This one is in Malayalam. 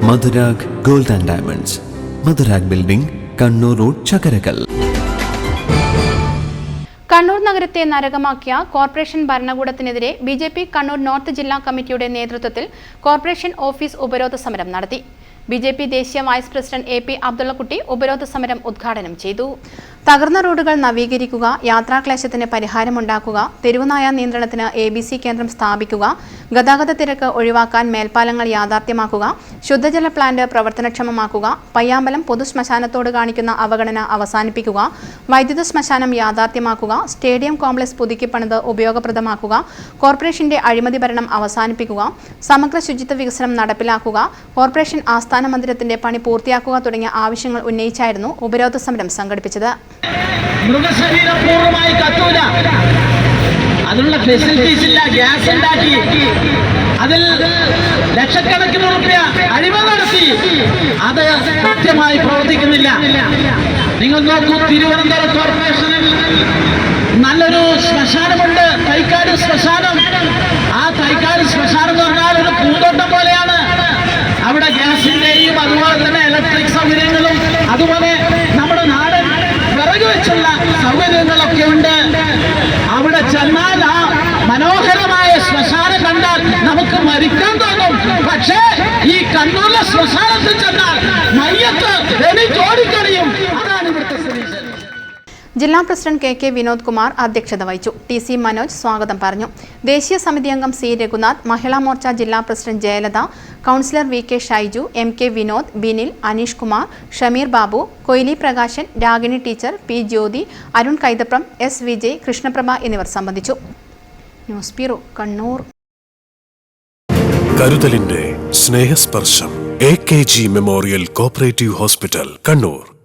Madhurag gold and diamonds, Madhurag building, Kannur road, Chakkarakal. Kannur നഗരത്തെ നരകമാക്കിയ കോർപ്പറേഷൻ ഭരണകൂടത്തിനെതിരെ ബിജെപി കണ്ണൂർ നോർത്ത് ജില്ലാ കമ്മിറ്റിയുടെ നേതൃത്വത്തിൽ കോർപ്പറേഷൻ ഓഫീസ് ഉപരോധ സമരം നടത്തി. ബിജെപി ദേശീയ vice president A P Abdullakutty ഉപരോധ സമരം ഉദ്ഘാടനം ചെയ്തു. തകർന്ന റോഡുകൾ നവീകരിക്കുക, യാത്രാക്ലേശത്തിന് പരിഹാരമുണ്ടാക്കുക, തെരുവുനായ നിയന്ത്രണത്തിന് ABC കേന്ദ്രം സ്ഥാപിക്കുക, ഗതാഗത തിരക്ക് ഒഴിവാക്കാൻ മേൽപ്പാലങ്ങൾ യാഥാർത്ഥ്യമാക്കുക, ശുദ്ധജല പ്ലാന്റ് പ്രവർത്തനക്ഷമമാക്കുക, പയ്യാമ്പലം പൊതു ശ്മശാനത്തോട് കാണിക്കുന്ന അവഗണന അവസാനിപ്പിക്കുക, വൈദ്യുത ശ്മശാനം യാഥാർത്ഥ്യമാക്കുക, സ്റ്റേഡിയം കോംപ്ലക്സ് പുതുക്കിപ്പണിത് ഉപയോഗപ്രദമാക്കുക, കോർപ്പറേഷന്റെ അഴിമതി ഭരണം അവസാനിപ്പിക്കുക, സമഗ്ര ശുചിത്വ വികസനം നടപ്പിലാക്കുക, കോർപ്പറേഷൻ ആസ്ഥാന മന്ദിരത്തിന്റെ പണി പൂർത്തിയാക്കുക തുടങ്ങിയ ആവശ്യങ്ങൾ ഉന്നയിച്ചായിരുന്നു ഉപരോധ സമരം സംഘടിപ്പിച്ചത്. മൃഗശരീരം പൂർണ്ണമായി കത്തൂല, അതിനുള്ള ഫെസിലിറ്റീസ് ഇല്ല, ഗ്യാസ് ഉണ്ടാക്കി അതിൽ ലക്ഷക്കണക്കിന് റുപ്യ അഴിമതി നടത്തി, അത് കൃത്യമായി പ്രവർത്തിക്കുന്നില്ല. നിങ്ങൾ നോക്കൂ, തിരുവനന്തപുരം കോർപ്പറേഷനിൽ നല്ലൊരു ശ്മശാനമുണ്ട്, തൈക്കാട് ശ്മശാനം. ആ തൈക്കാട് ശ്മശാനം എന്ന് പറഞ്ഞാൽ ഒരു പൂന്തോട്ടം പോലെയാണ്. അവിടെ ഗ്യാസിന്റെയും അതുപോലെ തന്നെ ഇലക്ട്രിക് സൗകര്യങ്ങളും അതുപോലെ നമ്മുടെ നാടൻ വിറക് വെച്ചുള്ള സൗകര്യങ്ങളൊക്കെ ഉണ്ട്. അവിടെ ചെന്നാൽ ആ മനോഹരമായ ശ്മശാനം കണ്ടാൽ നമുക്ക് മരിക്കാൻ തോന്നും. പക്ഷേ ഈ കണ്ണൂരിലെ ശ്മശാനത്തിൽ ചെന്നാൽ മയ്യത്ത് ഓടിക്കറിയും. അതാണ് ഇവിടുത്തെ സ്ഥിതി. ജില്ലാ പ്രസിഡന്റ് കെ വിനോദ് കുമാർ അധ്യക്ഷത വഹിച്ചു. TC മനോജ് സ്വാഗതം പറഞ്ഞു. ദേശീയ സമിതി അംഗം C രഘുനാഥ്, മഹിളാ മോർച്ച ജില്ലാ president Jayalatha, councillor VK Shaiju, MK Vinod, Binil, Aneesh Kumar, Shameer Babu, Koyili Prakashan, Ragini teacher, P Jyothi, Arun Kaithapram, S Vijay, Krishnaprabha എന്നിവർ സംബന്ധിച്ചു. News bureau, Kannur. കരുതലിന്റെ സ്നേഹസ്പർശം AKG memorial cooperative hospital, Kannur.